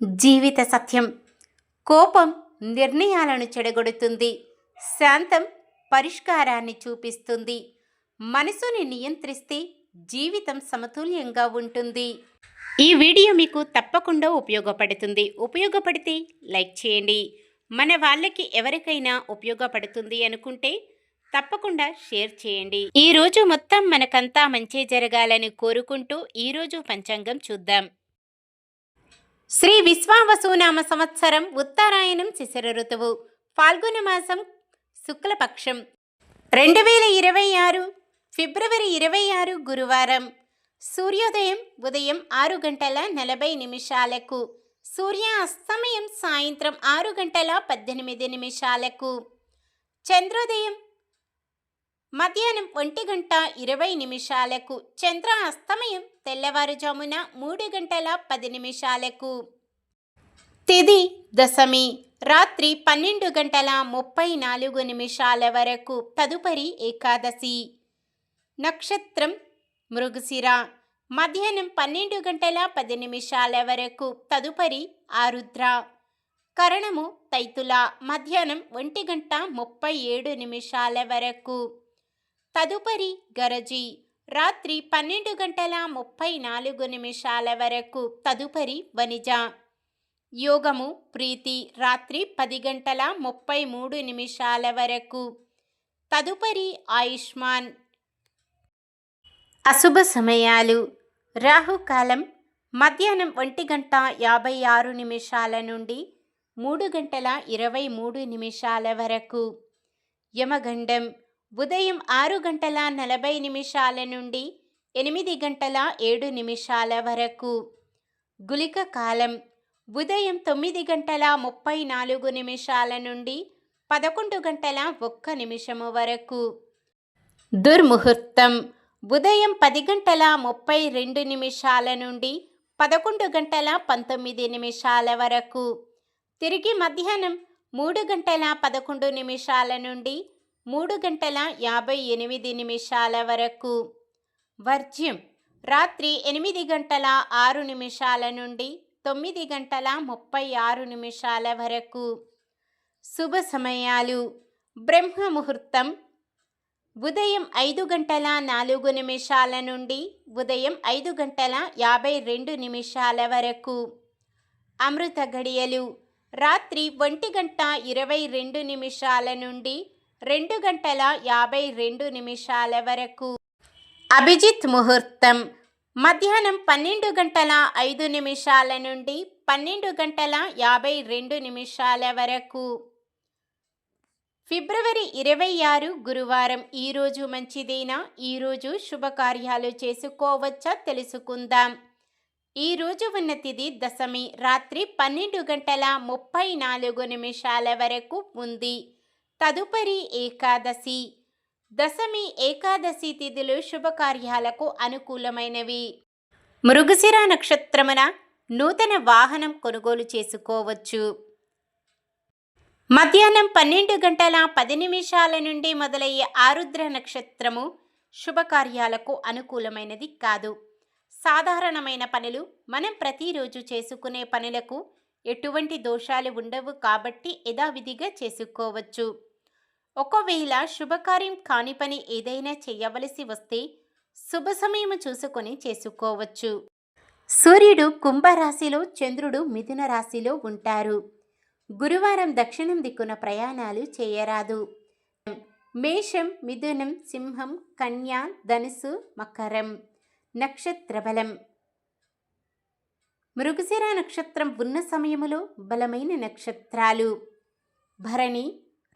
జీవిత సత్యం. కోపం నిర్ణయాలను చెడగొడుతుంది, శాంతం పరిష్కారాన్ని చూపిస్తుంది. మనసుని నియంత్రిస్తే జీవితం సమతుల్యంగా ఉంటుంది. ఈ వీడియో మీకు తప్పకుండా ఉపయోగపడితే లైక్ చేయండి. మన వాళ్ళకి ఎవరికైనా ఉపయోగపడుతుంది అనుకుంటే తప్పకుండా షేర్ చేయండి. ఈరోజు మొత్తం మనకంతా మంచి జరగాలని కోరుకుంటూ ఈరోజు పంచాంగం చూద్దాం. శ్రీ విశ్వావసునామ సంవత్సరం ఉత్తరాయణం శిశిర ఋతువు ఫాల్గుణ మాసం శుక్లపక్షం 2026 ఫిబ్రవరి 26 గురువారం. సూర్యోదయం ఉదయం 6:40 సూర్య అస్తమయం సాయంత్రం 6:18 చంద్రోదయం మధ్యాహ్నం 1:20 చంద్ర అస్తమయం తెల్లవారుజామున 3:10 తిథి దశమి రాత్రి 12:34 వరకు. తదుపరి ఏకాదశి. నక్షత్రం మృగశిర మధ్యాహ్నం 12:10 వరకు. తదుపరి ఆరుద్ర. కరణము తైతుల మధ్యాహ్నం 1:37 వరకు. తదుపరి గరజి రాత్రి 12:34 వరకు. తదుపరి వనిజ. యోగము ప్రీతి రాత్రి 10:33 వరకు. తదుపరి ఆయుష్మాన్. అశుభ సమయాలు రాహుకాలం మధ్యాహ్నం 1:56 నుండి 3:23 వరకు. యమగండం ఉదయం 6:40 నుండి 8:07 వరకు. గుళిక కాలం ఉదయం 9:34 నుండి 11:01 వరకు. దుర్ముహూర్తం ఉదయం 10:32 నుండి 11:19 వరకు. తిరిగి మధ్యాహ్నం 3:11 నుండి 3:58 వరకు. వర్జ్యం రాత్రి 8:06 నుండి 9:36 వరకు. శుభ సమయాలు బ్రహ్మ ముహూర్తం ఉదయం 5:04 నుండి ఉదయం 5:52 వరకు. అమృత గడియలు రాత్రి 1:22 నుండి 2:52 వరకు. అభిజిత్ ముహూర్తం మధ్యాహ్నం 12:05 నుండి 12:52 వరకు. ఫిబ్రవరి 26 గురువారం. ఈరోజు మంచిదేనా? ఈరోజు శుభకార్యాలు చేసుకోవచ్చా తెలుసుకుందాం. ఈరోజు ఉన్న తిథి దశమి రాత్రి 12:34 వరకు ఉంది. తదుపరి ఏకాదశి. దశమి ఏకాదశి తిథులు శుభకార్యాలకు అనుకూలమైనవి. మృగశిర నక్షత్రమున నూతన వాహనం కొనుగోలు చేసుకోవచ్చు. మధ్యాహ్నం 12:10 నుండి మొదలయ్యే ఆరుద్ర నక్షత్రము శుభకార్యాలకు అనుకూలమైనది కాదు. సాధారణమైన పనులు మనం ప్రతిరోజు చేసుకునే పనులకు ఎటువంటి దోషాలు ఉండవు కాబట్టి యథావిధిగా చేసుకోవచ్చు. ఒకవేళ శుభకార్యం కాని పని ఏదైనా చేయవలసి వస్తే శుభ సమయం చూసుకొని చేసుకోవచ్చు. సూర్యుడు కుంభరాశిలో, చంద్రుడు మిథున రాశిలో ఉంటారు. గురువారం దక్షిణం దిక్కున ప్రయాణాలు చేయరాదు. మేషం, మిథునం, సింహం, కన్య, ధనుసు, మకరం. నక్షత్ర బలం మృగశిర నక్షత్రం ఉన్న సమయములో బలమైన నక్షత్రాలు భరణి,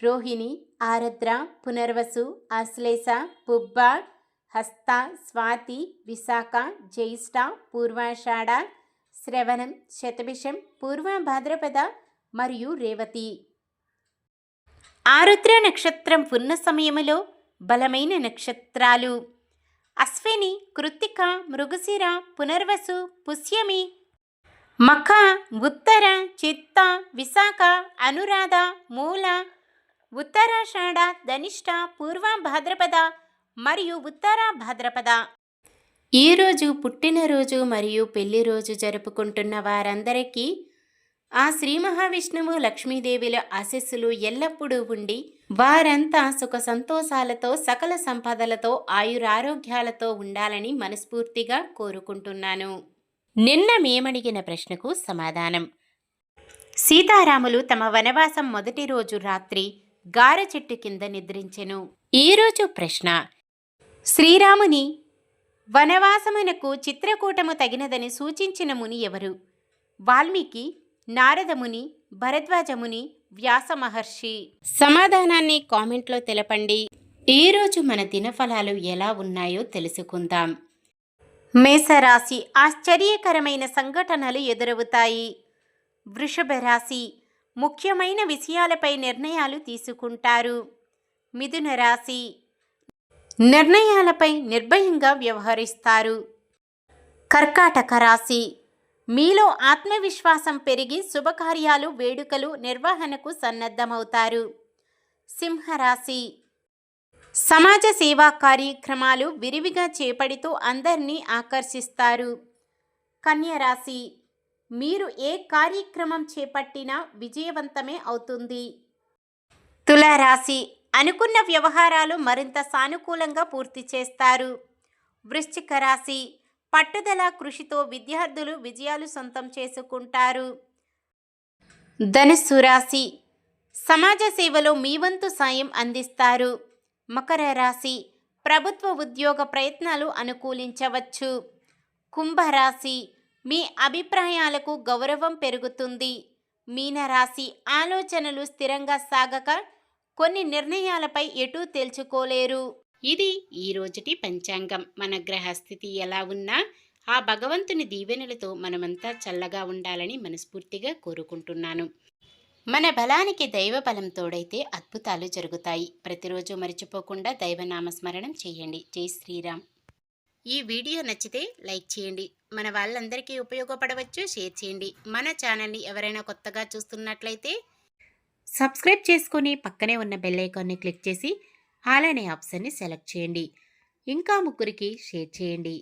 రోహిణి, ఆరుద్ర, పునర్వసు, ఆశ్లేష, పుబ్బ, హస్త, స్వాతి, విశాఖ, జ్యేష్ఠ, పూర్వాషాఢ, శ్రవణం, శతభిషం, పూర్వ భాద్రపద మరియు రేవతి. ఆరుద్ర నక్షత్రం ఉన్న సమయములో బలమైన నక్షత్రాలు అశ్విని, కృత్తిక, మృగశిర, పునర్వసు, పుష్యమి, మఖ, ఉత్తర, చిత్త, విశాఖ, అనురాధ, మూల, ఉత్తరాషాఢ, ధనిష్ట, పూర్వ భాద్రపద మరియు ఉత్తర భాద్రపద. ఈరోజు పుట్టినరోజు మరియు పెళ్లి రోజు జరుపుకుంటున్న వారందరికీ ఆ శ్రీ మహావిష్ణువు లక్ష్మీదేవిల ఆశీస్సులు ఎల్లప్పుడూ ఉండి వారంతా సుఖ సంతోషాలతో సకల సంపదలతో ఆయురారోగ్యాలతో ఉండాలని మనస్ఫూర్తిగా కోరుకుంటున్నాను. నిన్న మేమడిగిన ప్రశ్నకు సమాధానం. సీతారాములు తమ వనవాసం మొదటి రోజు రాత్రి గార చెట్టు కింద నిద్రించెను. ఈరోజు ప్రశ్న: శ్రీరాముని వనవాసమునకు చిత్రకూటము తగినదని సూచించిన ముని ఎవరు? వాల్మీకి, నారదముని, భరద్వాజముని, వ్యాస మహర్షి. సమాధానాన్ని కామెంట్లో తెలపండి. ఈరోజు మన దినఫలాలు ఎలా ఉన్నాయో తెలుసుకుందాం. మేషరాశి, ఆశ్చర్యకరమైన సంఘటనలు ఎదురవుతాయి. వృషభ రాశి, ముఖ్యమైన విషయాలపై నిర్ణయాలు తీసుకుంటారు. మిథున రాశి, నిర్ణయాలపై నిర్భయంగా వ్యవహరిస్తారు. కర్కాటక రాశి, మీలో ఆత్మవిశ్వాసం పెరిగి శుభకార్యాలు, వేడుకలు నిర్వహణకు సన్నద్ధమవుతారు. సింహరాశి, సమాజ సేవా కార్యక్రమాలు విరివిగా చేపడుతూ అందరినీ ఆకర్షిస్తారు. కన్యరాశి, మీరు ఏ కార్యక్రమం చేపట్టినా విజయవంతమే అవుతుంది. తులారాశి, అనుకున్న వ్యవహారాలు మరింత సానుకూలంగా పూర్తి చేస్తారు. వృశ్చిక రాశి, పట్టుదల కృషితో విద్యార్థులు విజయాలు సొంతం చేసుకుంటారు. ధనుస్సు రాశి, సమాజ సేవలో మీ వంతు సాయం అందిస్తారు. మకర రాశి, ప్రభుత్వ ఉద్యోగ ప్రయత్నాలు అనుకూలించవచ్చు. కుంభరాశి, మీ అభిప్రాయాలకు గౌరవం పెరుగుతుంది. మీనరాశి, ఆలోచనలు స్థిరంగా సాగక కొన్ని నిర్ణయాలపై ఎటూ తేల్చుకోలేరు. ఇది ఈ రోజుటి పంచాంగం. మన గ్రహస్థితి ఎలా ఉన్నా ఆ భగవంతుని దీవెనలతో మనమంతా చల్లగా ఉండాలని మనస్ఫూర్తిగా కోరుకుంటున్నాను. మన బలానికి దైవ బలం తోడైతే అద్భుతాలు జరుగుతాయి. ప్రతిరోజు మర్చిపోకుండా దైవనామస్మరణం చేయండి. జై శ్రీరామ్. ఈ వీడియో నచ్చితే లైక్ చేయండి. మన వాళ్ళందరికీ ఉపయోగపడవచ్చు. షేర్ చేయండి. మన ఛానల్ని ఎవరైనా కొత్తగా చూస్తున్నట్లయితే సబ్స్క్రైబ్ చేసుకొని పక్కనే ఉన్న బెల్ ఐకాన్ని క్లిక్ చేసి ఆల్ అనే ఆప్షన్ని సెలెక్ట్ చేయండి. ఇంకా ముగ్గురికి షేర్ చేయండి.